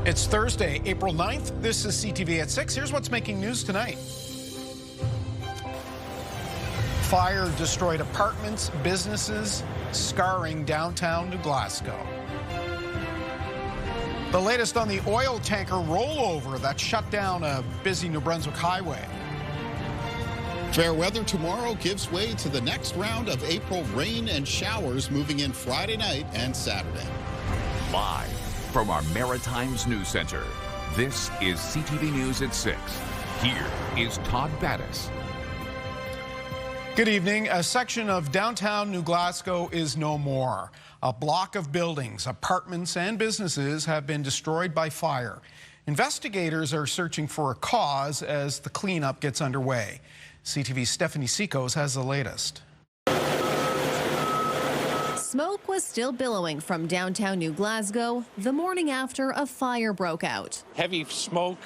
It's Thursday, April 9th. This is CTV at 6. Here's what's making news tonight. Fire destroyed apartments, businesses, scarring downtown New Glasgow. The latest on the oil tanker rollover that shut down a busy New Brunswick highway. Fair weather tomorrow gives way to the next round of April rain and showers moving in Friday night and Saturday. Live from our Maritimes News Center, this is CTV News at 6. Here is Todd Battis. Good evening. A section of downtown New Glasgow is no more. A block of buildings, apartments, and businesses have been destroyed by fire. Investigators are searching for a cause as the cleanup gets underway. CTV's Stephanie Seacos has the latest. Smoke was still billowing from downtown New Glasgow the morning after a fire broke out. Heavy smoke,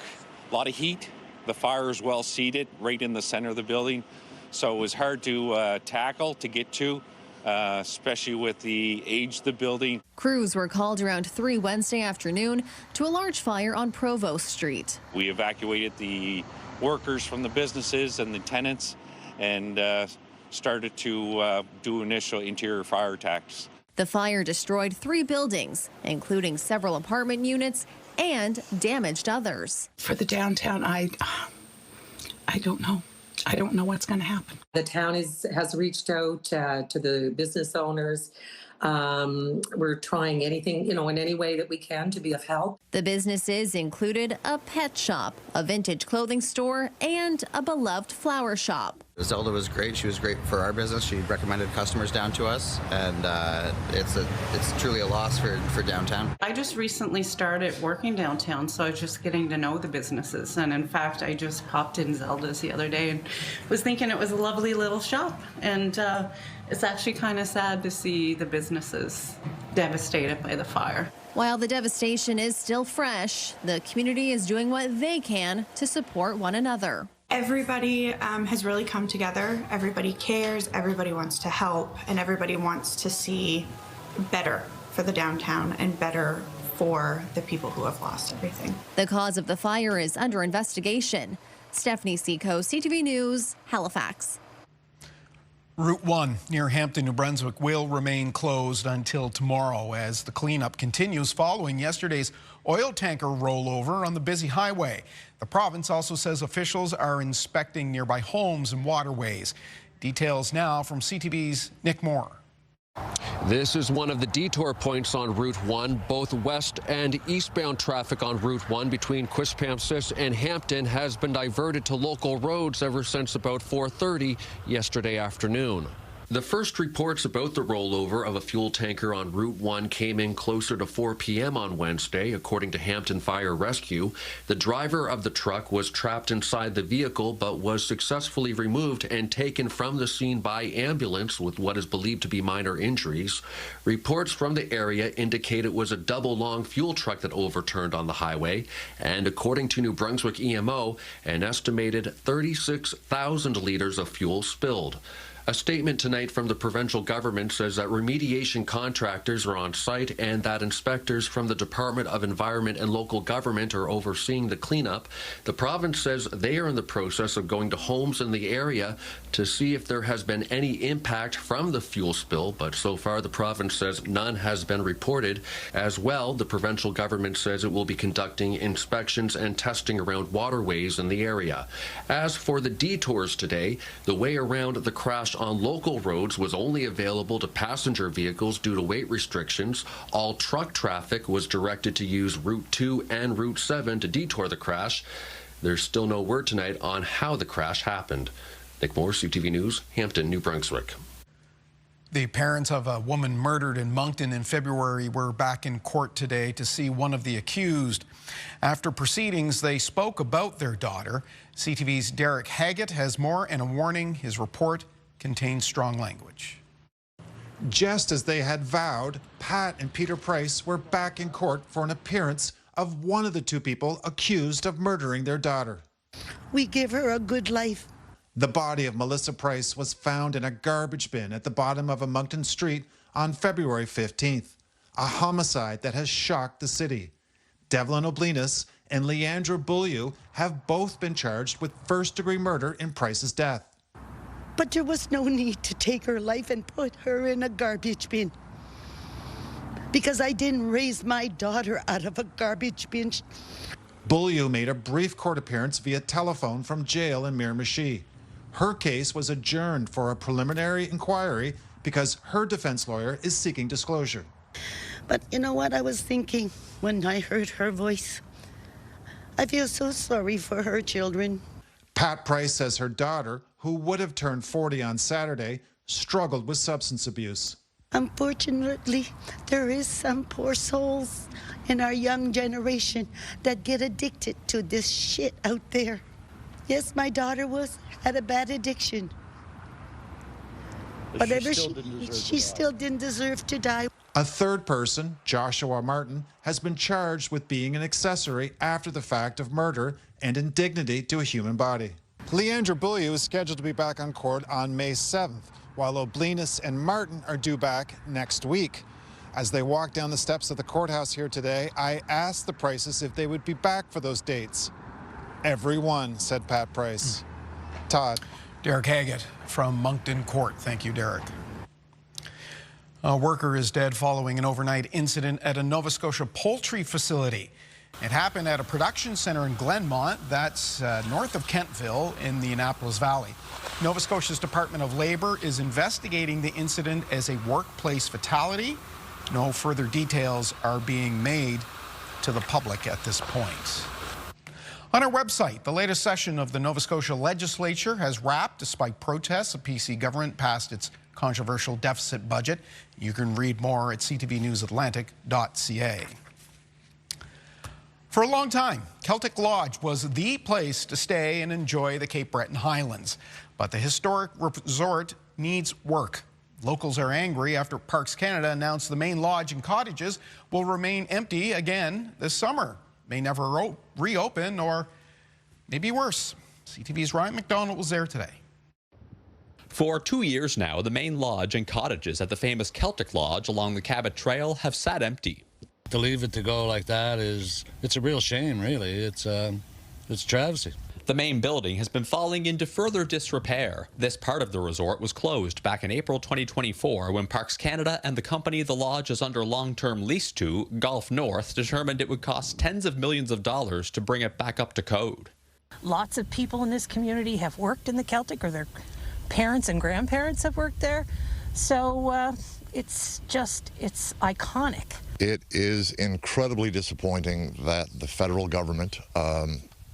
a lot of heat. The fire is well seated right in the center of the building, so it was hard to tackle, to get to, especially with the age of the building. Crews were called around 3 Wednesday afternoon to a large fire on Provost Street. We evacuated the workers from the businesses and the tenants and started to do initial interior fire attacks. The fire destroyed 3 buildings, including several apartment units, and damaged others. For the downtown, I don't know. I don't know what's going to happen. The town has reached out to the business owners. We're trying anything, in any way that we can to be of help. The businesses included a pet shop, a vintage clothing store, and a beloved flower shop. Zelda was great. She was great for our business. She recommended customers down to us, and it's truly a loss for downtown. I just recently started working downtown, so I was just getting to know the businesses. And in fact, I just popped in Zelda's the other day and was thinking it was a lovely little shop. And it's actually kind of sad to see the businesses devastated by the fire. While the devastation is still fresh, the community is doing what they can to support one another. Everybody has really come together. Everybody cares, everybody wants to help, and everybody wants to see better for the downtown and better for the people who have lost everything. The cause of the fire is under investigation. Stephanie Seacos, CTV News, Halifax. Route 1 near Hampton, New Brunswick will remain closed until tomorrow as the cleanup continues following yesterday's oil tanker rollover on the busy highway. The province also says officials are inspecting nearby homes and waterways. Details now from CTV's Nick Moore. This is one of the detour points on Route 1. Both west and eastbound traffic on Route 1 between Quispamsis and Hampton has been diverted to local roads ever since about 4:30 yesterday afternoon. The first reports about the rollover of a fuel tanker on Route 1 came in closer to 4 p.m. on Wednesday, according to Hampton Fire Rescue. The driver of the truck was trapped inside the vehicle but was successfully removed and taken from the scene by ambulance with what is believed to be minor injuries. Reports from the area indicate it was a double-long fuel truck that overturned on the highway, and according to New Brunswick EMO, an estimated 36,000 liters of fuel spilled. A statement tonight from the provincial government says that remediation contractors are on site and that inspectors from the Department of Environment and Local Government are overseeing the cleanup. The province says they are in the process of going to homes in the area to see if there has been any impact from the fuel spill, but so far the province says none has been reported. As well, the provincial government says it will be conducting inspections and testing around waterways in the area. As for the detours today, the way around the crash on local roads was only available to passenger vehicles due to weight restrictions. All truck traffic was directed to use Route 2 and Route 7 to detour the crash. There's still no word tonight on how the crash happened. Nick Moore, CTV News, Hampton, New Brunswick. The parents of a woman murdered in Moncton in February were back in court today to see one of the accused. After proceedings, they spoke about their daughter. CTV's Derek Haggett has more and a warning. His report contains strong language. Just as they had vowed, Pat and Peter Price were back in court for an appearance of one of the 2 people accused of murdering their daughter. We give her a good life. The body of Melissa Price was found in a garbage bin at the bottom of a Moncton street on February 15th, a homicide that has shocked the city. Devlin Oblinus and Leandra Bulliu have both been charged with first-degree murder in Price's death. But there was no need to take her life and put her in a garbage bin. Because I didn't raise my daughter out of a garbage bin. Bulliu made a brief court appearance via telephone from jail in Miramichi. Her case was adjourned for a preliminary inquiry because her defense lawyer is seeking disclosure. But you know what I was thinking when I heard her voice? I feel so sorry for her children. Pat Price says her daughter, who would have turned 40 on Saturday, struggled with substance abuse. Unfortunately, there is some poor souls in our young generation that get addicted to this shit out there. Yes, my daughter had a bad addiction. But she still didn't deserve to die. A third person, Joshua Martin, has been charged with being an accessory after the fact of murder and indignity to a human body. Leandra Bulliu is scheduled to be back on court on May 7th, while Oblinus and Martin are due back next week. As they walk down the steps of the courthouse here today, I asked the Prices if they would be back for those dates. Everyone, said Pat Price. Todd. Derek Haggett from Moncton Court. Thank you, Derek. A worker is dead following an overnight incident at a Nova Scotia poultry facility. It happened at a production center in Glenmont, that's north of Kentville in the Annapolis Valley. Nova Scotia's Department of Labour is investigating the incident as a workplace fatality. No further details are being made to the public at this point. On our website, the latest session of the Nova Scotia Legislature has wrapped despite protests. The PC government passed its controversial deficit budget. You can read more at ctvnewsatlantic.ca. For a long time, Celtic Lodge was the place to stay and enjoy the Cape Breton Highlands. But the historic resort needs work. Locals are angry after Parks Canada announced the main lodge and cottages will remain empty again this summer. May never reopen, or maybe worse. CTV's Ryan McDonald was there today. For 2 years now, the main lodge and cottages at the famous Celtic Lodge along the Cabot Trail have sat empty. To leave it to go like that it's a real shame, really. It's travesty. The main building has been falling into further disrepair. This part of the resort was closed back in April 2024 when Parks Canada and the company the lodge is under long-term lease to, Gulf North, determined it would cost tens of millions of dollars to bring it back up to code. Lots of people in this community have worked in the Celtic, or their parents and grandparents have worked there. So it's iconic. It is incredibly disappointing that the federal government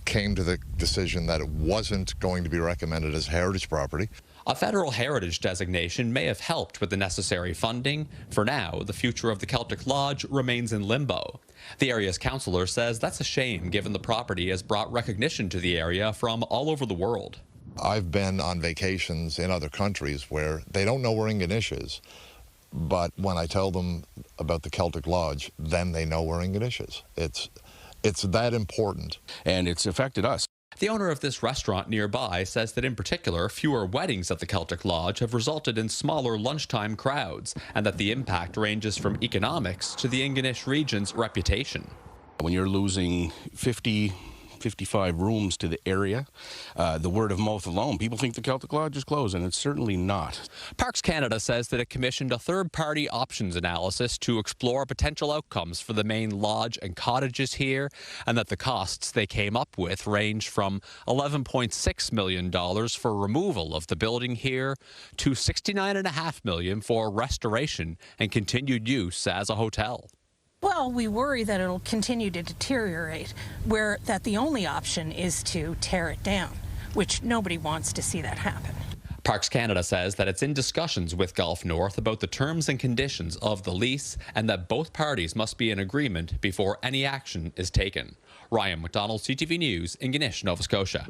came to the decision that it wasn't going to be recommended as heritage property. A federal heritage designation may have helped with the necessary funding. For now, the future of the Celtic Lodge remains in limbo. The area's councillor says that's a shame given the property has brought recognition to the area from all over the world. I've been on vacations in other countries where they don't know where Ingonish is, but when I tell them about the Celtic Lodge, then they know where Ingonish is. It's that important. And it's affected us. The owner of this restaurant nearby says that in particular, fewer weddings at the Celtic Lodge have resulted in smaller lunchtime crowds, and that the impact ranges from economics to the Ingonish region's reputation. When you're losing 55 rooms to the area, the word of mouth alone, people think the Celtic Lodge is closed, and it's certainly not. Parks Canada says that it commissioned a third-party options analysis to explore potential outcomes for the main lodge and cottages here, and that the costs they came up with range from $11.6 million for removal of the building here to $69.5 million for restoration and continued use as a hotel. Well, we worry that it'll continue to deteriorate, that the only option is to tear it down, which nobody wants to see that happen. Parks Canada says that it's in discussions with Gulf North about the terms and conditions of the lease, and that both parties must be in agreement before any action is taken. Ryan McDonald, CTV News, Ingonish, Nova Scotia.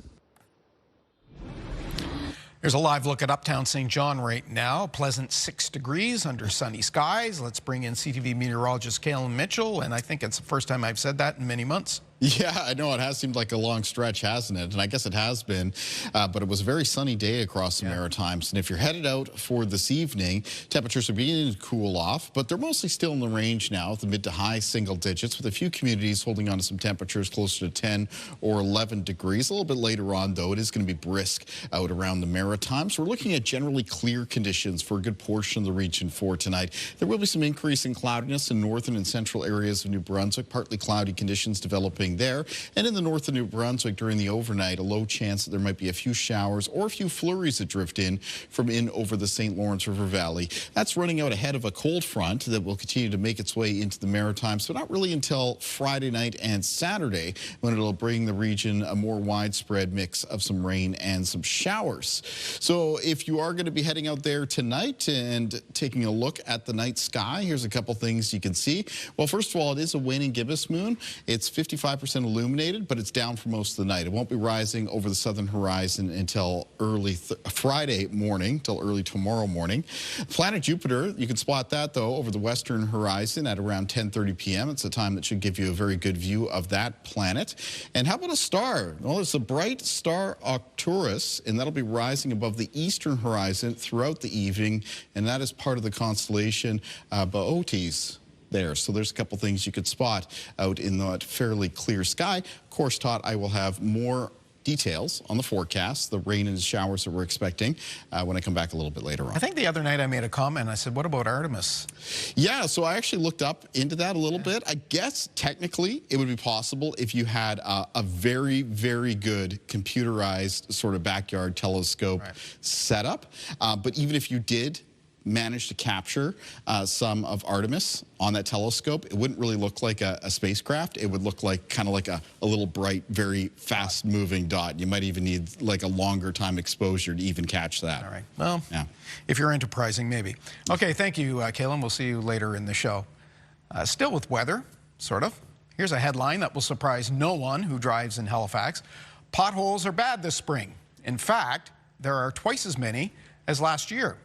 Here's a live look at uptown St. John right now. Pleasant 6 degrees under sunny skies. Let's bring in CTV meteorologist Kalen Mitchell, and I think it's the first time I've said that in many months. Yeah, I know it has seemed like a long stretch, hasn't it? And I guess it has been, but it was a very sunny day across the Maritimes. And if you're headed out for this evening, temperatures are beginning to cool off, but they're mostly still in the range now, the mid to high single digits, with a few communities holding on to some temperatures closer to 10 or 11 degrees. A little bit later on, though, it is going to be brisk out around the Maritimes. We're looking at generally clear conditions for a good portion of the region for tonight. There will be some increase in cloudiness in northern and central areas of New Brunswick, partly cloudy conditions developing there. And in the north of New Brunswick during the overnight, a low chance that there might be a few showers or a few flurries that drift in from in over the St. Lawrence River Valley. That's running out ahead of a cold front that will continue to make its way into the Maritimes, but not really until Friday night and Saturday, when it'll bring the region a more widespread mix of some rain and some showers. So if you are going to be heading out there tonight and taking a look at the night sky, here's a couple things you can see. Well, first of all, it is a waning gibbous moon. It's 55% illuminated, but it's down for most of the night. It won't be rising over the southern horizon until early Friday morning, till early tomorrow morning. Planet Jupiter, you can spot that, though, over the western horizon at around 10:30 p.m. It's a time that should give you a very good view of that planet. And how about a star? Well, it's a bright star Arcturus, and that'll be rising above the eastern horizon throughout the evening, and that is part of the constellation Boötes there. So there's a couple things you could spot out in that fairly clear sky. Of course, Todd, I will have more details on the forecast, the rain and showers that we're expecting when I come back a little bit later on. I think the other night I made a comment. I said, what about Artemis? Yeah, so I actually looked up into that a little bit. I guess technically it would be possible if you had a very, very good computerized sort of backyard telescope setup. But even if you did managed to capture some of Artemis on that telescope, it wouldn't really look like a spacecraft. It would look like kind of like a little bright, very fast moving dot. You might even need like a longer time exposure to even catch that. All right. Well, yeah. If you're enterprising, maybe. Okay, thank you, Kaylin. We'll see you later in the show. Still with weather, sort of. Here's a headline that will surprise no one who drives in Halifax. Potholes are bad this spring. In fact, there are twice as many as last year.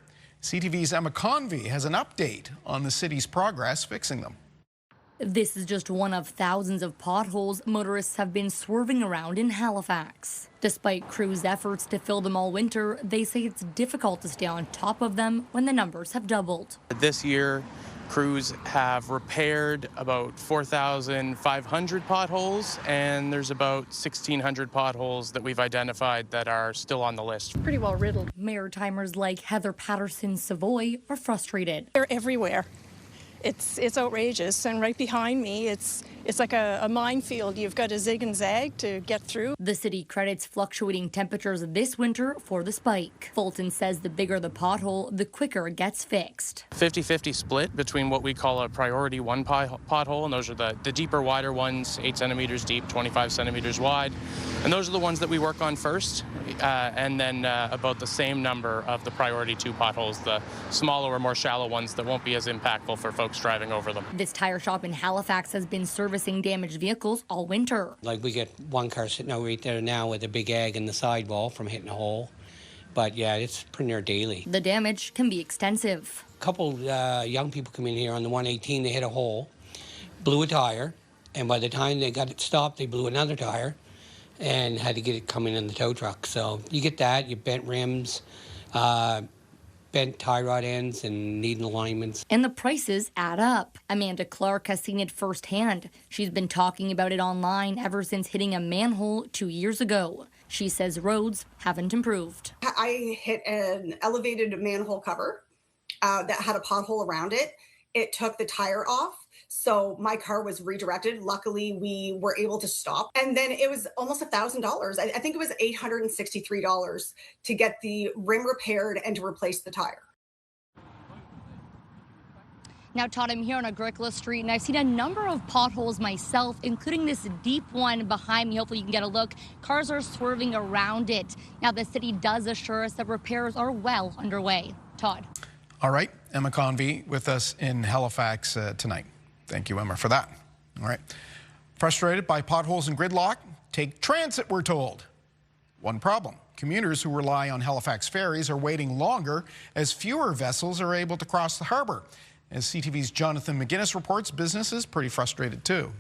CTV's Emma Convey has an update on the city's progress fixing them. This is just one of thousands of potholes motorists have been swerving around in Halifax. Despite crews' efforts to fill them all winter, they say it's difficult to stay on top of them when the numbers have doubled. This year, crews have repaired about 4,500 potholes, and there's about 1,600 potholes that we've identified that are still on the list. Pretty well riddled. Maritimers like Heather Patterson-Savoy are frustrated. They're everywhere. It's outrageous, and right behind me, it's like a minefield. You've got to zig and zag to get through. The city credits fluctuating temperatures this winter for the spike. Fulton says the bigger the pothole, the quicker it gets fixed. 50-50 split between what we call a priority one pothole, and those are the deeper, wider ones, 8 centimeters deep, 25 centimeters wide. And those are the ones that we work on first, and then about the same number of the priority 2 potholes, the smaller or more shallow ones that won't be as impactful for folks driving over them. This tire shop in Halifax has been servicing damaged vehicles all winter. Like, we get one car sitting out right there now with a big egg in the sidewall from hitting a hole. But yeah, it's pretty near daily. The damage can be extensive. A couple young people come in here on the 118, they hit a hole, blew a tire, and by the time they got it stopped, they blew another tire and had to get it coming in the tow truck. So you get that, you bent rims, bent tie rod ends and needing alignments. And the prices add up. Amanda Clark has seen it firsthand. She's been talking about it online ever since hitting a manhole 2 years ago. She says roads haven't improved. I hit an elevated manhole cover that had a pothole around it. It took the tire off. So my car was redirected. Luckily, we were able to stop. And then it was almost $1,000. I think it was $863 to get the rim repaired and to replace the tire. Now, Todd, I'm here on Agricola Street, and I've seen a number of potholes myself, including this deep one behind me. Hopefully you can get a look. Cars are swerving around it. Now, the city does assure us that repairs are well underway. Todd. All right, Emma Convey with us in Halifax tonight. Thank you, Emma, for that. All right. Frustrated by potholes and gridlock? Take transit, we're told. One problem. Commuters who rely on Halifax ferries are waiting longer as fewer vessels are able to cross the harbour. As CTV's Jonathan McGuinness reports, business is pretty frustrated too.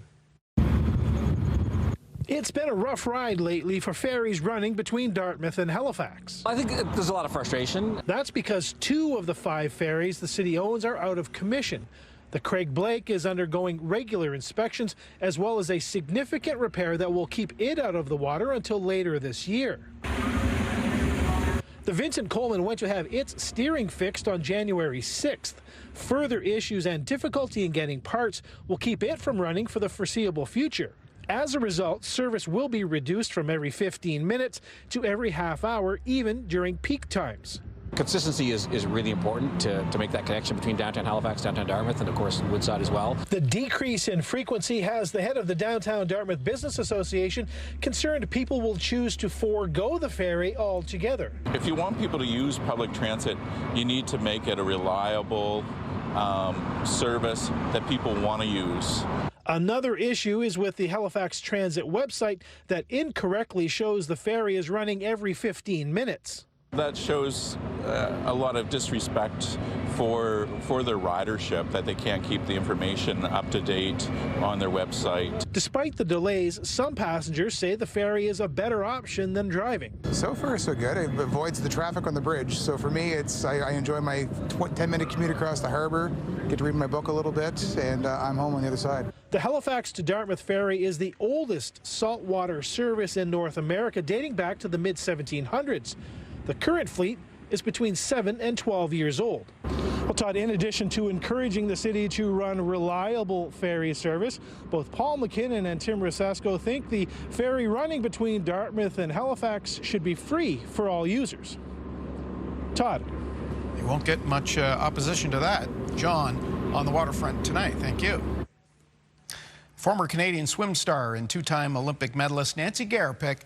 It's been a rough ride lately for ferries running between Dartmouth and Halifax. I think there's a lot of frustration. That's because 2 of the 5 ferries the city owns are out of commission. The Craig Blake is undergoing regular inspections as well as a significant repair that will keep it out of the water until later this year. The Vincent Coleman went to have its steering fixed on January 6th. Further issues and difficulty in getting parts will keep it from running for the foreseeable future. As a result, service will be reduced from every 15 minutes to every half hour, even during peak times. Consistency is really important to make that connection between downtown Halifax, downtown Dartmouth, and of course Woodside as well. The decrease in frequency has the head of the Downtown Dartmouth Business Association concerned people will choose to forego the ferry altogether. If you want people to use public transit, you need to make it a reliable service that people want to use. Another issue is with the Halifax Transit website that incorrectly shows the ferry is running every 15 minutes. That shows a lot of disrespect for their ridership, that they can't keep the information up to date on their website. Despite the delays, some passengers say the ferry is a better option than driving. So far, so good. It avoids the traffic on the bridge. So for me, I enjoy my 10-minute commute across the harbor, get to read my book a little bit, and I'm home on the other side. The Halifax to Dartmouth ferry is the oldest saltwater service in North America, dating back to the mid-1700s. The current fleet is between 7 and 12 years old. Well, Todd, in addition to encouraging the city to run reliable ferry service, both Paul McKinnon and Tim Rosasco think the ferry running between Dartmouth and Halifax should be free for all users. Todd. You won't get much opposition to that. John, on the waterfront tonight. Thank you. Former Canadian swim star and 2-time Olympic medalist Nancy Garaptek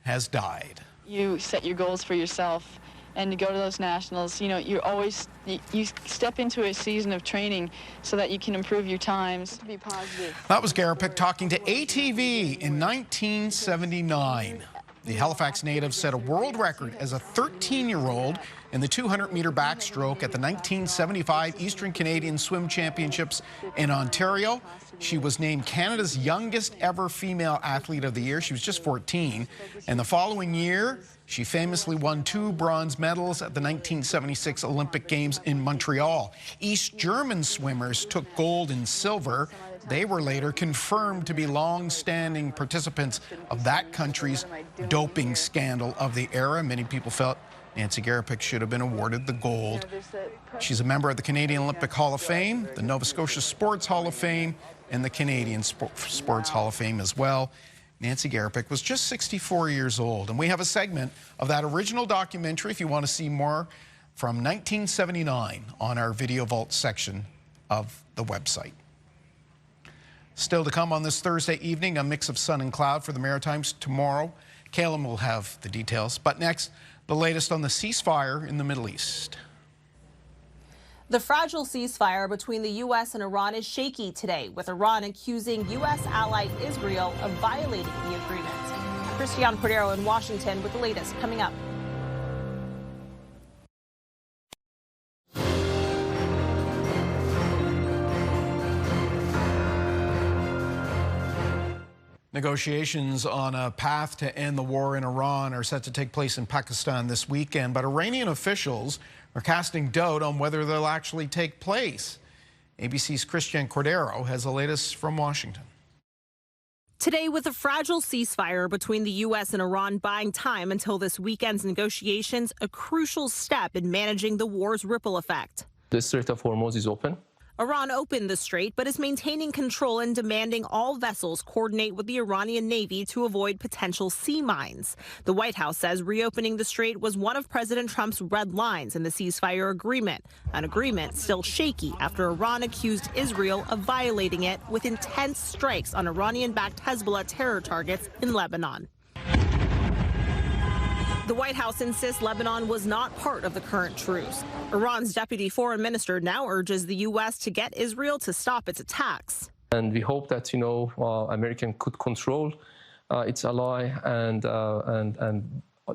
has died. You set your goals for yourself, and to go to those nationals, you know, you step into a season of training so that you can improve your times. Be positive. That was Garaptek talking to ATV in 1979. The Halifax native set a world record as a 13-year-old in the 200-meter backstroke at the 1975 Eastern Canadian Swim Championships in Ontario. She was named Canada's youngest ever female athlete of the year. She was just 14. And the following year, she famously won 2 bronze medals at the 1976 Olympic Games in Montreal. East German swimmers took gold and silver. They were later confirmed to be long-standing participants of that country's doping scandal of the era. Many people felt Nancy Garaptek should have been awarded the gold. She's a member of the Canadian Olympic Hall of Fame, the Nova Scotia Sports Hall of Fame, and the Canadian Sports Hall of Fame as well. Nancy Garaptek was just 64 years old, and we have a segment of that original documentary, if you want to see more, from 1979 on our Video Vault section of the website. Still to come on this Thursday evening, a mix of sun and cloud for the Maritimes. Tomorrow, Caleb will have the details. But next, the latest on the ceasefire in the Middle East. The fragile ceasefire between the U.S. and Iran is shaky today, with Iran accusing U.S. ally Israel of violating the agreement. Christian Cordero in Washington with the latest coming up. Negotiations on a path to end the war in Iran are set to take place in Pakistan this weekend, but Iranian officials are casting doubt on whether they'll actually take place. ABC's Christian Cordero has the latest from Washington. Today, with a fragile ceasefire between the U.S. and Iran buying time until this weekend's negotiations, a crucial step in managing the war's ripple effect. The Strait of Hormuz is open. Iran opened the strait, but is maintaining control and demanding all vessels coordinate with the Iranian Navy to avoid potential sea mines. The White House says reopening the strait was one of President Trump's red lines in the ceasefire agreement, an agreement still shaky after Iran accused Israel of violating it with intense strikes on Iranian-backed Hezbollah terror targets in Lebanon. The White House insists Lebanon was not part of the current truce. Iran's deputy foreign minister now urges the U.S. to get Israel to stop its attacks. And we hope that, American could control its ally and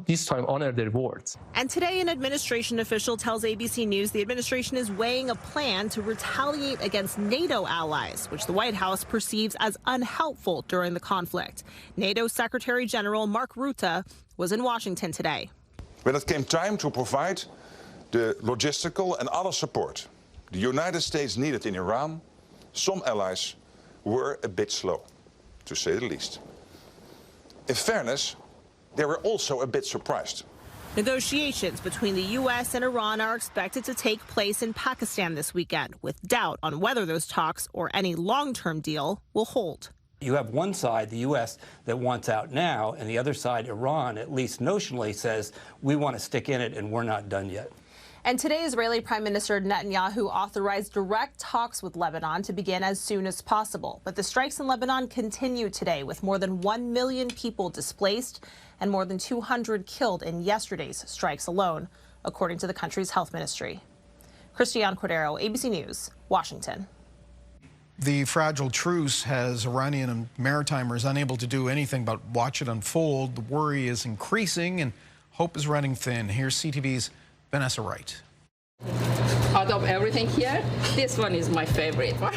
this time honor the rewards. And today, an administration official tells ABC News the administration is weighing a plan to retaliate against NATO allies, which the White House perceives as unhelpful during the conflict. NATO Secretary General Mark Rutte was in Washington today. When it came time to provide the logistical and other support the United States needed in Iran, some allies were a bit slow, to say the least. In fairness, they were also a bit surprised. Negotiations between the U.S. and Iran are expected to take place in Pakistan this weekend, with doubt on whether those talks or any long-term deal will hold. You have one side, the U.S., that wants out now, and the other side, Iran, at least notionally, says, we want to stick in it and we're not done yet. And today, Israeli Prime Minister Netanyahu authorized direct talks with Lebanon to begin as soon as possible. But the strikes in Lebanon continue today, with more than 1 million people displaced and more than 200 killed in yesterday's strikes alone, according to the country's health ministry. Christiane Cordero, ABC News, Washington. The fragile truce has Iranian and maritimers unable to do anything but watch it unfold. The worry is increasing and hope is running thin. Here's CTV's Vanessa Wright. Out of everything here, this one is my favorite one.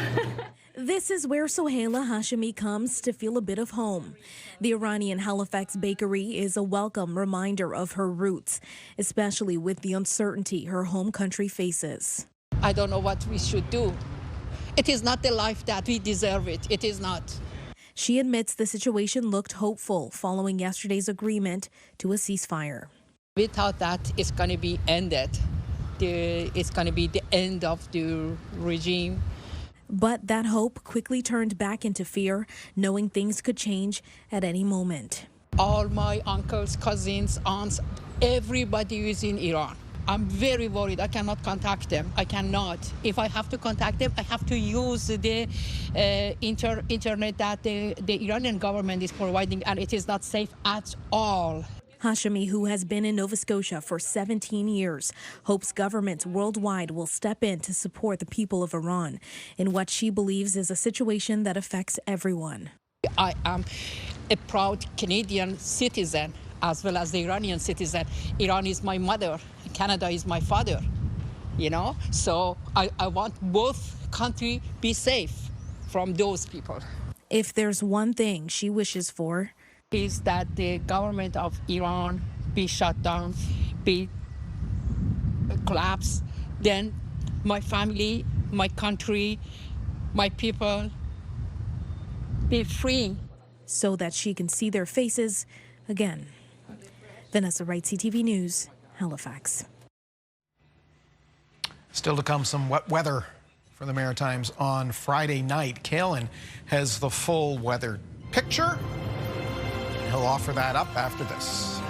This is where Sohaila Hashemi comes to feel a bit of home. The Iranian Halifax bakery is a welcome reminder of her roots, especially with the uncertainty her home country faces. I don't know what we should do. It is not the life that we deserve it. It is not. She admits the situation looked hopeful following yesterday's agreement to a ceasefire. We thought that it's going to be ended. It's going to be the end of the regime. But that hope quickly turned back into fear, knowing things could change at any moment. All my uncles, cousins, aunts, everybody is in Iran. I'm very worried. I cannot contact them. I cannot. If I have to contact them, I have to use the internet that the Iranian government is providing, and it is not safe at all. Hashemi, who has been in Nova Scotia for 17 years, hopes governments worldwide will step in to support the people of Iran in what she believes is a situation that affects everyone. I am a proud Canadian citizen as well as the Iranian citizen. Iran is my mother. Canada is my father, you know? So I want both countries be safe from those people. If there's one thing she wishes for, is that the government of Iran be shut down, be collapsed, then my family, my country, my people be free. So that she can see their faces again. Vanessa Wright, CTV News, Halifax. Still to come, some wet weather for the Maritimes on Friday night. Kalen has the full weather picture. He'll offer that up after this.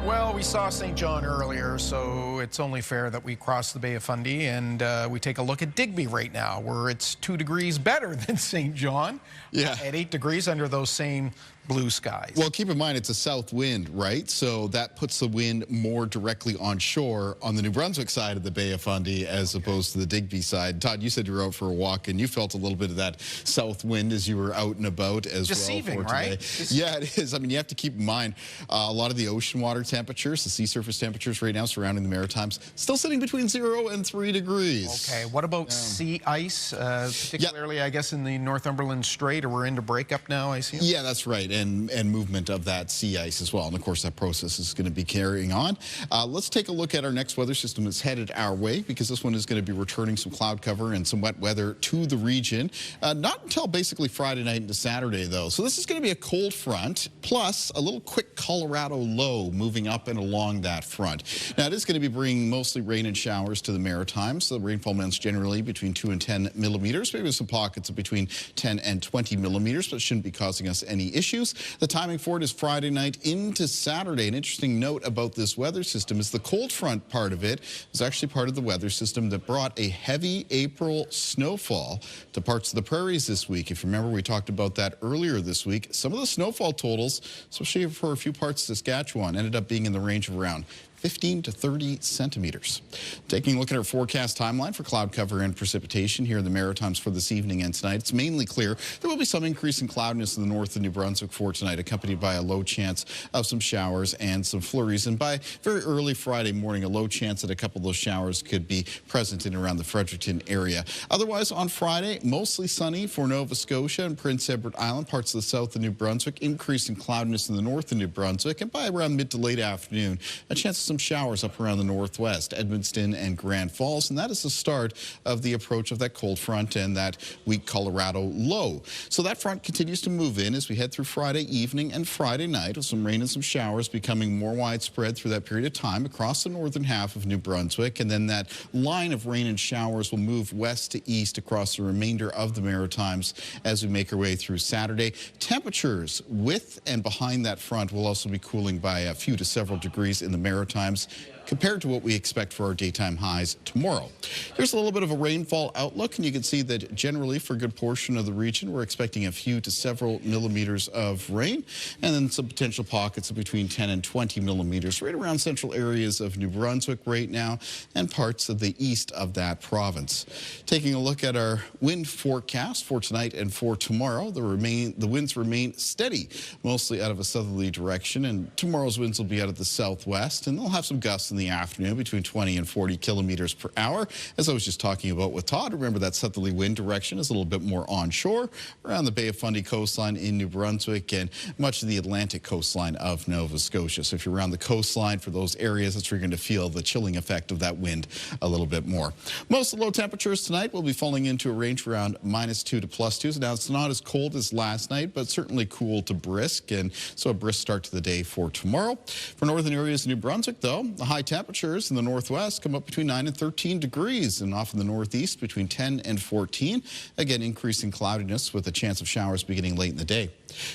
Well, we saw St. John earlier, so it's only fair that we cross the Bay of Fundy and we take a look at Digby right now, where it's 2 degrees better than St. John. Yeah. At 8 degrees under those same blue skies. Well, keep in mind, it's a south wind, right? So that puts the wind more directly on shore on the New Brunswick side of the Bay of Fundy as opposed to the Digby side. Todd, you said you were out for a walk and you felt a little bit of that south wind as you were out and about as Deceiving, well for today. Right? Yeah, it is. I mean, you have to keep in mind a lot of the ocean water temperatures, the sea surface temperatures right now surrounding the Maritimes, still sitting between 0 and 3 degrees. Okay, what about sea ice, particularly, I guess, in the Northumberland Strait, or we're into breakup now, I see? Yeah, that's right, and movement of that sea ice as well. And of course, that process is going to be carrying on. Let's take a look at our next weather system that's headed our way, because this one is going to be returning some cloud cover and some wet weather to the region. Not until basically Friday night into Saturday, though. So this is going to be a cold front, plus a little quick Colorado low moving up and along that front. Now, it is going to be bringing mostly rain and showers to the Maritimes. So the rainfall amounts generally between 2 and 10 millimeters, maybe some pockets of between 10 and 20 millimeters, but it shouldn't be causing us any issues. The timing for it is Friday night into Saturday. An interesting note about this weather system is the cold front part of it is actually part of the weather system that brought a heavy April snowfall to parts of the prairies this week. If you remember, we talked about that earlier this week. Some of the snowfall totals, especially for a few parts of Saskatchewan, ended up being in the range of around 15 to 30 centimeters. Taking a look at our forecast timeline for cloud cover and precipitation here in the Maritimes for this evening and tonight. It's mainly clear. There will be some increase in cloudiness in the north of New Brunswick for tonight, accompanied by a low chance of some showers and some flurries. And by very early Friday morning, a low chance that a couple of those showers could be present in around the Fredericton area. Otherwise, on Friday, mostly sunny for Nova Scotia and Prince Edward Island, parts of the south of New Brunswick, increasing cloudiness in the north of New Brunswick, and by around mid to late afternoon, a chance of some showers up around the northwest, Edmundston and Grand Falls, and that is the start of the approach of that cold front and that weak Colorado low. So that front continues to move in as we head through Friday evening and Friday night, with some rain and some showers becoming more widespread through that period of time across the northern half of New Brunswick, and then that line of rain and showers will move west to east across the remainder of the Maritimes as we make our way through Saturday. Temperatures with and behind that front will also be cooling by a few to several degrees in the Maritimes compared to what we expect for our daytime highs tomorrow. Here's a little bit of a rainfall outlook, and you can see that generally for a good portion of the region, we're expecting a few to several millimeters of rain, and then some potential pockets of between 10 and 20 millimeters right around central areas of New Brunswick right now and parts of the east of that province. Taking a look at our wind forecast for tonight and for tomorrow, the winds remain steady, mostly out of a southerly direction, and tomorrow's winds will be out of the southwest, and they'll have some gusts in the afternoon between 20 and 40 kilometers per hour. As I was just talking about with Todd, remember that southerly wind direction is a little bit more onshore around the Bay of Fundy coastline in New Brunswick and much of the Atlantic coastline of Nova Scotia. So if you're around the coastline for those areas, that's where you're going to feel the chilling effect of that wind a little bit more. Most of the low temperatures tonight will be falling into a range around -2 to +2. Now, it's not as cold as last night, but certainly cool to brisk, and so a brisk start to the day for tomorrow. For northern areas of New Brunswick, though, the high temperatures in the northwest come up between 9 and 13 degrees, and off in the northeast between 10 and 14. Again, increasing cloudiness with a chance of showers beginning late in the day.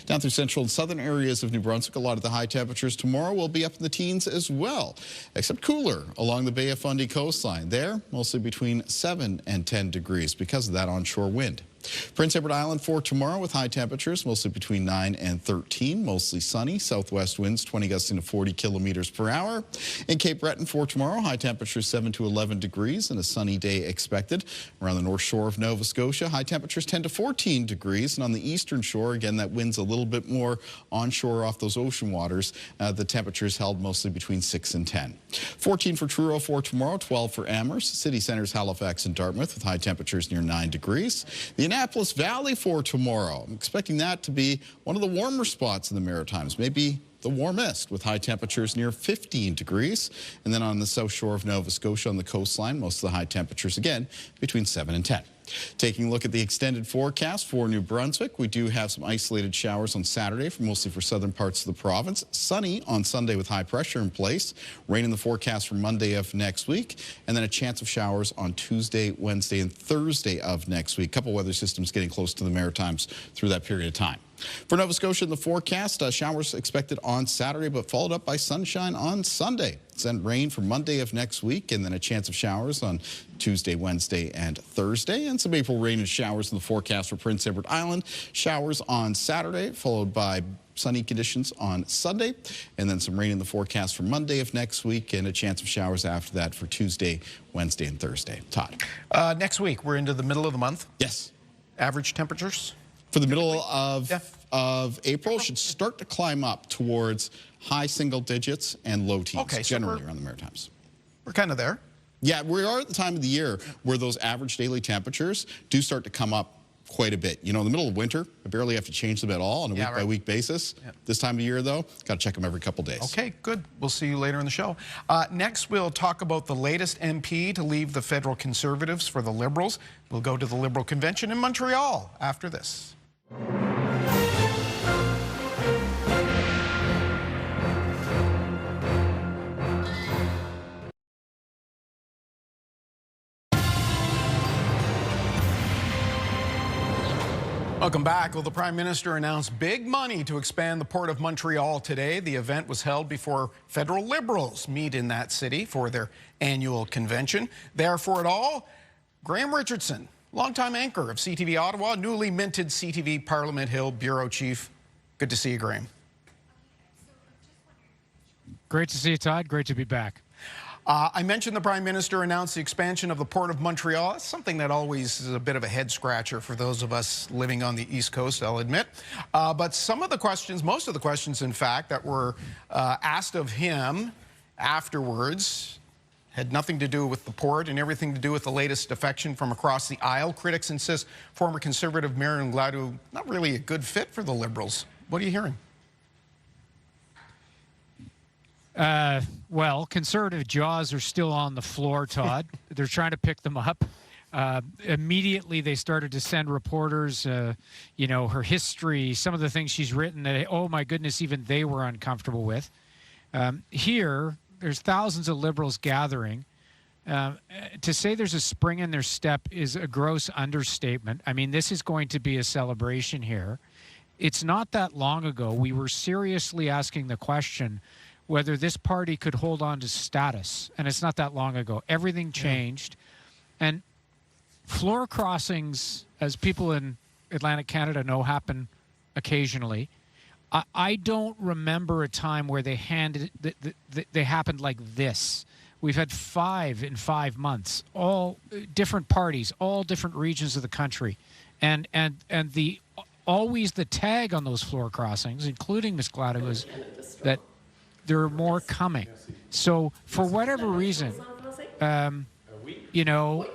Down through central and southern areas of New Brunswick, a lot of the high temperatures tomorrow will be up in the teens as well, except cooler along the Bay of Fundy coastline. There, mostly between 7 and 10 degrees because of that onshore wind. Prince Edward Island for tomorrow with high temperatures mostly between 9 and 13, mostly sunny, southwest winds 20 gusting to 40 kilometers per hour. In Cape Breton for tomorrow, high temperatures 7 to 11 degrees and a sunny day expected. Around the north shore of Nova Scotia, high temperatures 10 to 14 degrees, and on the eastern shore, again, that wind's a little bit more onshore off those ocean waters. The temperatures held mostly between 6 and 10. 14 for Truro for tomorrow, 12 for Amherst, city centers Halifax and Dartmouth with high temperatures near 9 degrees. The Annapolis Valley for tomorrow. I'm expecting that to be one of the warmer spots in the Maritimes, maybe the warmest, with high temperatures near 15 degrees. And then on the south shore of Nova Scotia on the coastline, most of the high temperatures again between 7 and 10. Taking a look at the extended forecast for New Brunswick, we do have some isolated showers on Saturday, mostly for southern parts of the province. Sunny on Sunday with high pressure in place. Rain in the forecast for Monday of next week. And then a chance of showers on Tuesday, Wednesday, and Thursday of next week. A couple weather systems getting close to the Maritimes through that period of time. For Nova Scotia in the forecast, showers expected on Saturday, but followed up by sunshine on Sunday. Then rain for Monday of next week, and then a chance of showers on Tuesday, Wednesday, and Thursday. And some April rain and showers in the forecast for Prince Edward Island. Showers on Saturday, followed by sunny conditions on Sunday, and then some rain in the forecast for Monday of next week, and a chance of showers after that for Tuesday, Wednesday, and Thursday. Todd. Next week, we're into the middle of the month. Yes. Average temperatures? For the middle of April, should start to climb up towards high single digits and low teens, okay, so generally around the Maritimes. We're kind of there. Yeah, we are at the time of the year where those average daily temperatures do start to come up quite a bit. You know, in the middle of winter, I barely have to change them at all on a week-by-week basis. Yeah. This time of year, though, got to check them every couple days. Okay, good. We'll see you later in the show. Next, we'll talk about the latest MP to leave the federal Conservatives for the Liberals. We'll go to the Liberal Convention in Montreal after this. Welcome back. Well, the Prime Minister announced big money to expand the Port of Montreal today. The event was held before federal Liberals meet in that city for their annual convention. There for it all, Graham Richardson, longtime anchor of CTV Ottawa, newly minted CTV Parliament Hill Bureau Chief. Good to see you, Graham. Great to see you, Todd. Great to be back. I mentioned the Prime Minister announced the expansion of the Port of Montreal. It's something that always is a bit of a head-scratcher for those of us living on the East Coast, I'll admit. But some of the questions, most of the questions, in fact, that were asked of him afterwards had nothing to do with the port and everything to do with the latest defection from across the aisle. Critics insist former Conservative Marion Glasgow not really a good fit for the Liberals. What are you hearing? Well, Conservative jaws are still on the floor, Todd. They're trying to pick them up. Immediately, they started to send reporters, you know, her history, some of the things she's written that, oh, my goodness, even they were uncomfortable with. Here, there's thousands of Liberals gathering. To say there's a spring in their step is a gross understatement. I mean, this is going to be a celebration here. It's not that long ago we were seriously asking the question whether this party could hold on to status. And it's not that long ago. Everything changed. Yeah. And floor crossings, as people in Atlantic Canada know, happen occasionally. I don't remember a time where they happened like this. We've had 5 in 5 months, all different parties, all different regions of the country. And always the tag on those floor crossings, including Ms. Glasgow, is that there are more coming. So for whatever reason, you know,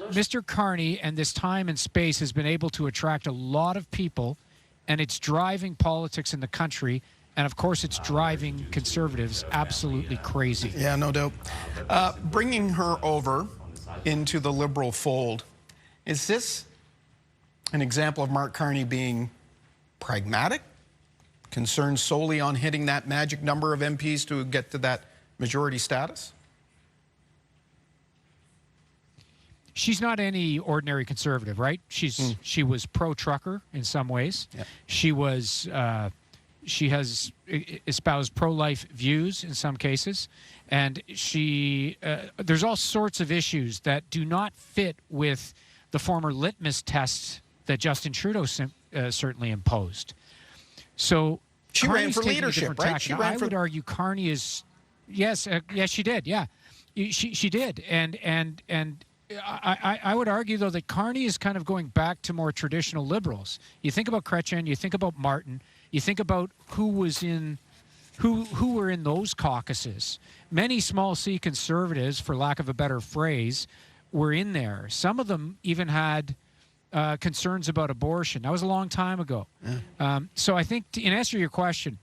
Mr. Carney and this time and space has been able to attract a lot of people, and it's driving politics in the country. And, of course, it's driving Conservatives absolutely crazy. Yeah, no doubt. Bringing her over into the Liberal fold, is this an example of Mark Carney being pragmatic, concerned solely on hitting that magic number of MPs to get to that majority status? She's not any ordinary Conservative, right? She was pro-trucker in some ways. Yeah. She has espoused pro-life views in some cases, and there's all sorts of issues that do not fit with the former litmus test that Justin Trudeau certainly imposed. So she ran for leadership, right? I would argue Carney is, yes, she did, yeah, she did, and I would argue though that Carney is kind of going back to more traditional Liberals. You think about Chrétien, you think about Martin, you think about who were in those caucuses. Many small C Conservatives, for lack of a better phrase, were in there. Some of them even had concerns about abortion. That was a long time ago. Yeah. So I think, in answer to your question,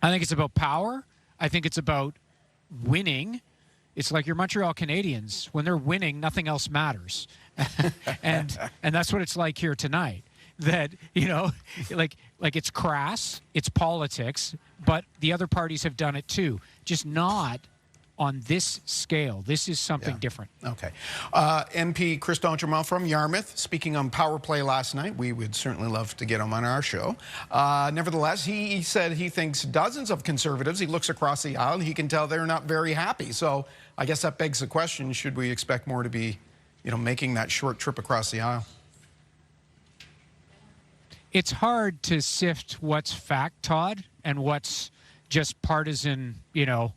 I think it's about power. I think it's about winning. It's like your Montreal Canadiens. When they're winning, nothing else matters. and that's what it's like here tonight. That, you know, like it's crass, it's politics, but the other parties have done it too. Just not on this scale. This is something different. Okay. MP Chris D'Entremont from Yarmouth, speaking on Power Play last night. We would certainly love to get him on our show. Nevertheless, he said he thinks dozens of Conservatives, he looks across the aisle, he can tell they're not very happy. So I guess that begs the question, should we expect more to be, you know, making that short trip across the aisle? It's hard to sift what's fact, Todd, and what's just partisan, you know,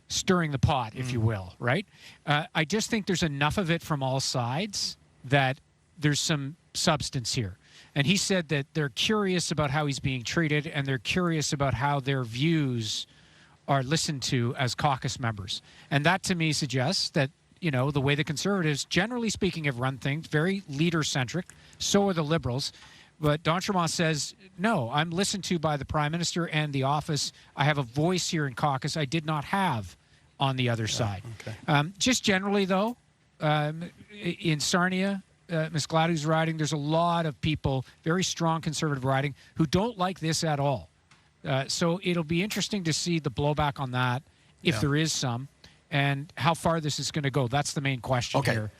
stirring the pot, if you will, right? I just think there's enough of it from all sides that there's some substance here. And he said that they're curious about how he's being treated, and they're curious about how their views are listened to as caucus members. And that, to me, suggests that, you know, the way the Conservatives, generally speaking, have run things, very leader-centric, so are the Liberals. But D'Entremont says, no, I'm listened to by the Prime Minister and the office. I have a voice here in caucus I did not have on the other side. Okay. Just generally, though, in Sarnia, Ms. Gladdow's riding, there's a lot of people, very strong Conservative riding, who don't like this at all. So it'll be interesting to see the blowback on that, if there is some, and how far this is going to go. That's the main question here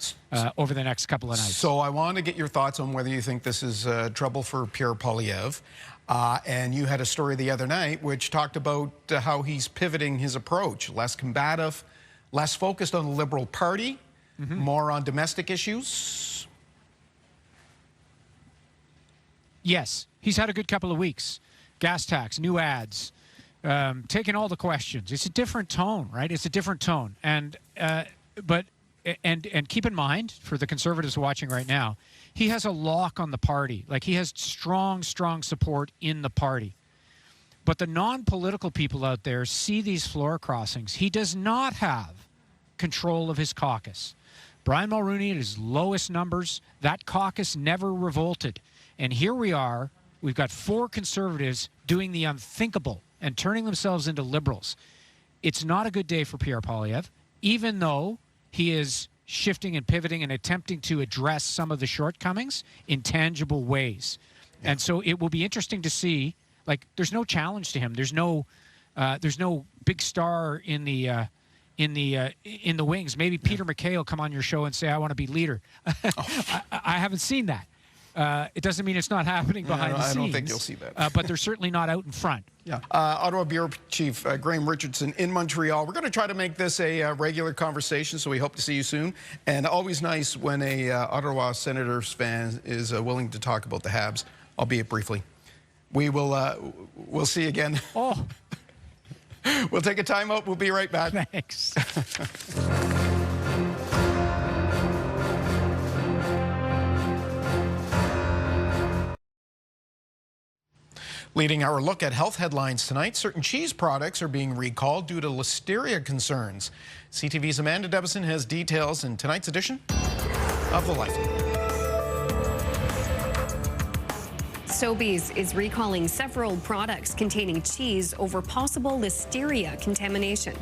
over the next couple of nights. So I want to get your thoughts on whether you think this is trouble for Pierre Poilievre. And you had a story the other night which talked about how he's pivoting his approach, less combative, less focused on the Liberal Party, more on domestic issues. Yes, he's had a good couple of weeks. Gas tax, new ads, taking all the questions. It's a different tone, right? It's a different tone. And keep in mind, for the Conservatives watching right now, he has a lock on the party. Like, he has strong support in the party. But the non-political people out there see these floor crossings. He does not have control of his caucus. Brian Mulroney at his lowest numbers, that caucus never revolted. And here we are, we've got 4 Conservatives doing the unthinkable and turning themselves into Liberals. It's not a good day for Pierre Poilievre, even though he is shifting and pivoting and attempting to address some of the shortcomings in tangible ways. Yeah. And so it will be interesting to see, like, there's no challenge to him. There's no big star in the wings. Maybe Peter MacKay will come on your show and say, I want to be leader. I haven't seen that. It doesn't mean it's not happening behind the scenes. I don't think you'll see that. But they're certainly not out in front. Yeah. Ottawa Bureau Chief Graham Richardson in Montreal. We're going to try to make this a regular conversation, so we hope to see you soon. And always nice when a Ottawa Senators fan is willing to talk about the Habs, albeit briefly. We will we'll see you again. Oh. We'll take a timeout. We'll be right back. Thanks. Leading our look at health headlines tonight, certain cheese products are being recalled due to listeria concerns. CTV's Amanda Debison has details in tonight's edition of The Lifeline. Sobeys is recalling several products containing cheese over possible listeria contamination.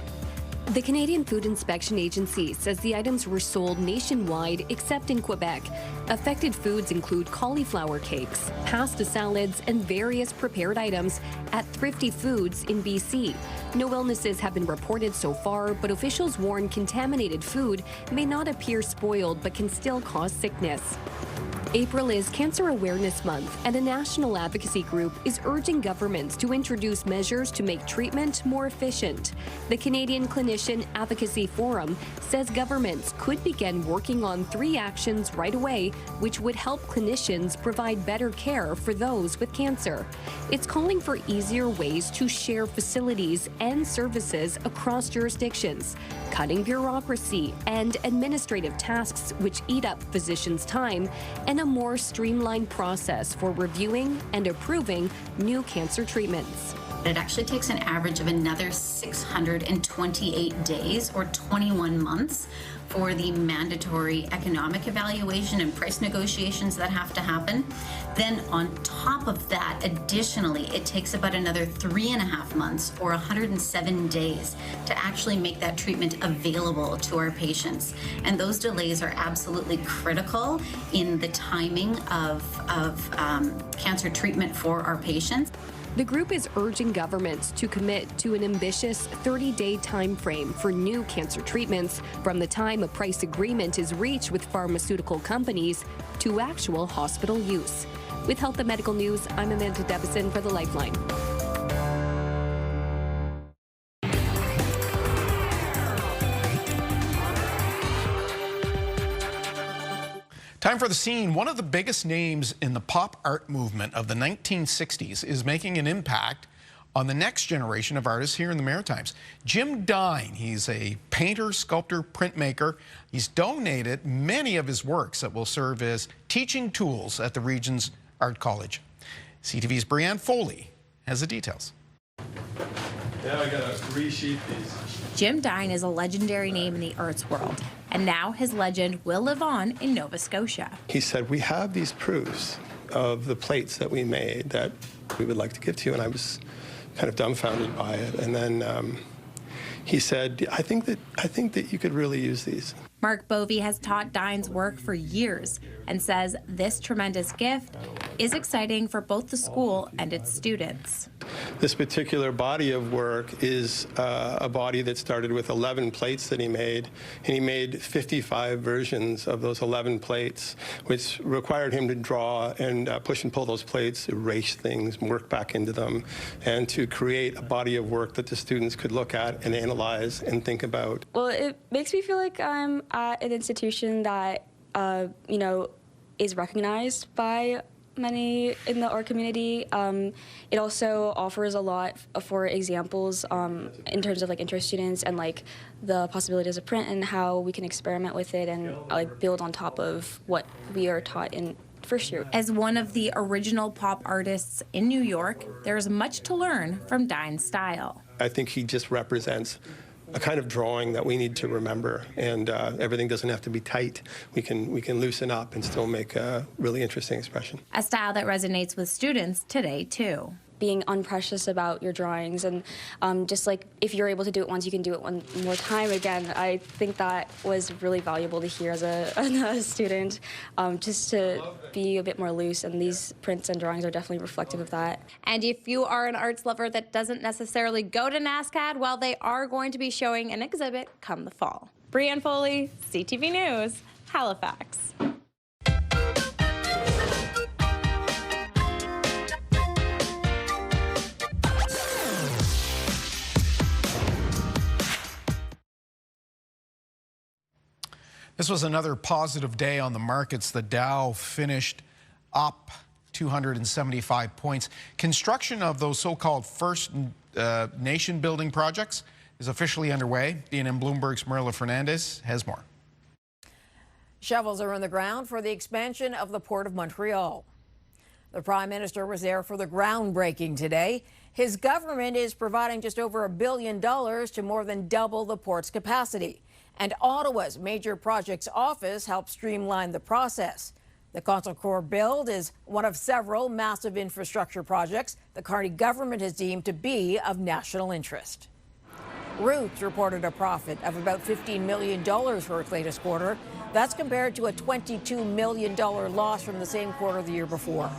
The Canadian Food Inspection Agency says the items were sold nationwide except in Quebec. Affected foods include cauliflower cakes, pasta salads, and various prepared items at Thrifty Foods in BC. No illnesses have been reported so far, but officials warn contaminated food may not appear spoiled but can still cause sickness. April is Cancer Awareness Month, and a national advocacy group is urging governments to introduce measures to make treatment more efficient. The Canadian Clinician Advocacy Forum says governments could begin working on 3 actions right away, which would help clinicians provide better care for those with cancer. It's calling for easier ways to share facilities and services across jurisdictions, cutting bureaucracy and administrative tasks which eat up physicians' time, and a more streamlined process for reviewing and approving new cancer treatments. It actually takes an average of another 628 days or 21 months for the mandatory economic evaluation and price negotiations that have to happen. Then on top of that, additionally, it takes about another 3.5 months or 107 days to actually make that treatment available to our patients. And those delays are absolutely critical in the timing of cancer treatment for our patients. The group is urging governments to commit to an ambitious 30-day time frame for new cancer treatments from the time a price agreement is reached with pharmaceutical companies to actual hospital use. With Health and Medical News, I'm Amanda Debison for The Lifeline. Time for the scene. One of the biggest names in the pop art movement of the 1960s is making an impact on the next generation of artists here in the Maritimes. Jim Dine, he's a painter, sculptor, printmaker. He's donated many of his works that will serve as teaching tools at the region's art college. CTV's Brianne Foley has the details. Yeah, I gotta resheet these. Jim Dine is a legendary name in the arts world, and now his legend will live on in Nova Scotia. He said, we have these proofs of the plates that we made that we would like to give to you, and I was kind of dumbfounded by it. And then he said, I think that you could really use these. Mark Bovey has taught Dine's work for years and says this tremendous gift is exciting for both the school and its students. This particular body of work is a body that started with 11 plates that he made, and he made 55 versions of those 11 plates, which required him to draw and push and pull those plates, erase things, work back into them, and to create a body of work that the students could look at and analyze and think about. Well, it makes me feel like I'm at an institution that, is recognized by many in our community. It also offers a lot for examples in terms of like intro students and like the possibilities of print and how we can experiment with it and like build on top of what we are taught in first year. As one of the original pop artists in New York, there's much to learn from Dine's style. I think he just represents a kind of drawing that we need to remember, and everything doesn't have to be tight. We can loosen up and still make a really interesting expression. A style that resonates with students today, too. Being unprecious about your drawings and just like if you're able to do it once, you can do it one more time again. I think that was really valuable to hear as a student, just to be a bit more loose, and these prints and drawings are definitely reflective of that. And if you are an arts lover that doesn't necessarily go to NASCAD, well, they are going to be showing an exhibit come the fall. Brianne Foley, CTV News, Halifax. This was another positive day on the markets. The Dow finished up 275 points. Construction of those so-called First Nation building projects is officially underway. BNN Bloomberg's Marilla Fernandez has more. Shovels are in the ground for the expansion of the Port of Montreal. The Prime Minister was there for the groundbreaking today. His government is providing just over $1 billion to more than double the port's capacity. And Ottawa's Major Projects Office helped streamline the process. The Console Corps build is one of several massive infrastructure projects the Carney government has deemed to be of national interest. Roots reported a profit of about $15 million for its latest quarter. That's compared to a $22 million loss from the same quarter the year before.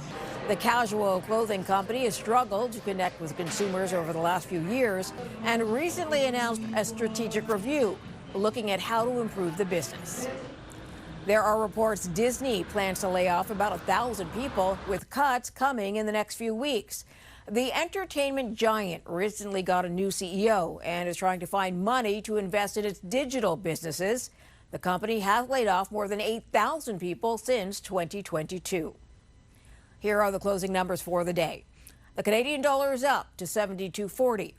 The casual clothing company has struggled to connect with consumers over the last few years and recently announced a strategic review looking at how to improve the business. There are reports Disney plans to lay off about 1,000 people, with cuts coming in the next few weeks. The entertainment giant recently got a new CEO and is trying to find money to invest in its digital businesses. The company has laid off more than 8,000 people since 2022. Here are the closing numbers for the day. The Canadian dollar is up to 72.40.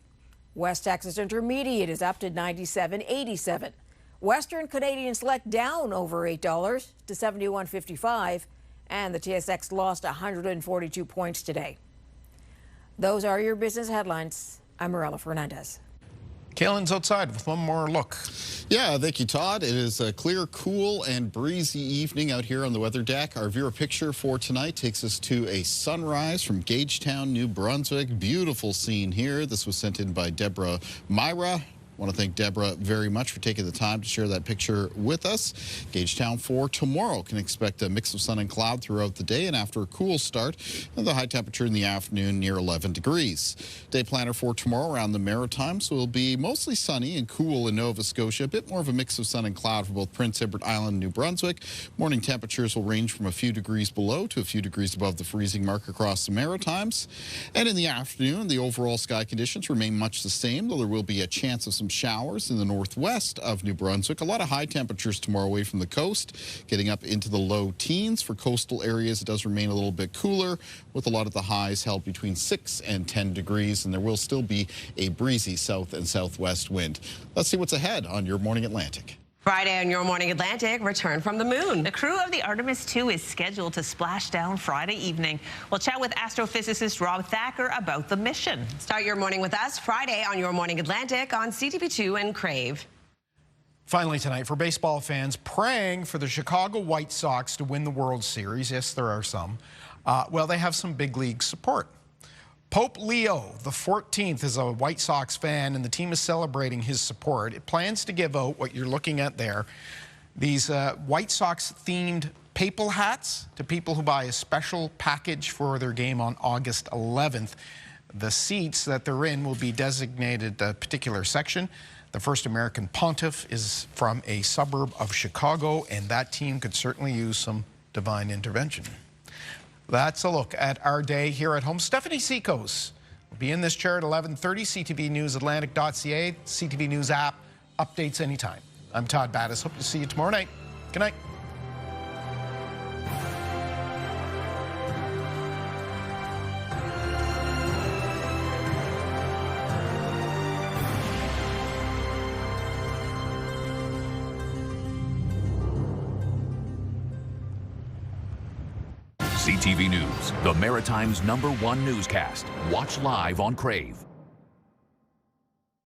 West Texas Intermediate is up to 97.87. Western Canadian Select down over $8 to 71.55. And the TSX lost 142 points today. Those are your business headlines. I'm Marilla Fernandez. Kalen's outside with one more look. Yeah, thank you, Todd. It is a clear, cool, and breezy evening out here on the weather deck. Our viewer picture for tonight takes us to a sunrise from Gagetown, New Brunswick. Beautiful scene here. This was sent in by Deborah Myra. I want to thank Deborah very much for taking the time to share that picture with us. Gagetown for tomorrow can expect a mix of sun and cloud throughout the day, and after a cool start, the high temperature in the afternoon near 11 degrees. Day planner for tomorrow around the Maritimes will be mostly sunny and cool in Nova Scotia. A bit more of a mix of sun and cloud for both Prince Edward Island and New Brunswick. Morning temperatures will range from a few degrees below to a few degrees above the freezing mark across the Maritimes. And in the afternoon, the overall sky conditions remain much the same, though there will be a chance of some showers in the northwest of New Brunswick. A lot of high temperatures tomorrow away from the coast, getting up into the low teens. For coastal areas, it does remain a little bit cooler, with a lot of the highs held between 6 and 10 degrees, and there will still be a breezy south and southwest wind. Let's see what's ahead on your Morning Atlantic. Friday on Your Morning Atlantic, return from the moon. The crew of the Artemis II is scheduled to splash down Friday evening. We'll chat with astrophysicist Rob Thacker about the mission. Start your morning with us Friday on Your Morning Atlantic on CTV2 and Crave. Finally tonight, for baseball fans praying for the Chicago White Sox to win the World Series, yes, there are some, well, they have some big league support. Pope Leo the 14th is a White Sox fan, and the team is celebrating his support. It plans to give out what you're looking at there, these White Sox-themed papal hats to people who buy a special package for their game on August 11th. The seats that they're in will be designated a particular section. The first American pontiff is from a suburb of Chicago, and that team could certainly use some divine intervention. That's a look at our day here at home. Stephanie Seacos will be in this chair at 11:30, ctvnewsatlantic.ca, CTV News app, updates anytime. I'm Todd Battis. Hope to see you tomorrow night. Good night. CTV News, the Maritime's #1 newscast. Watch live on Crave.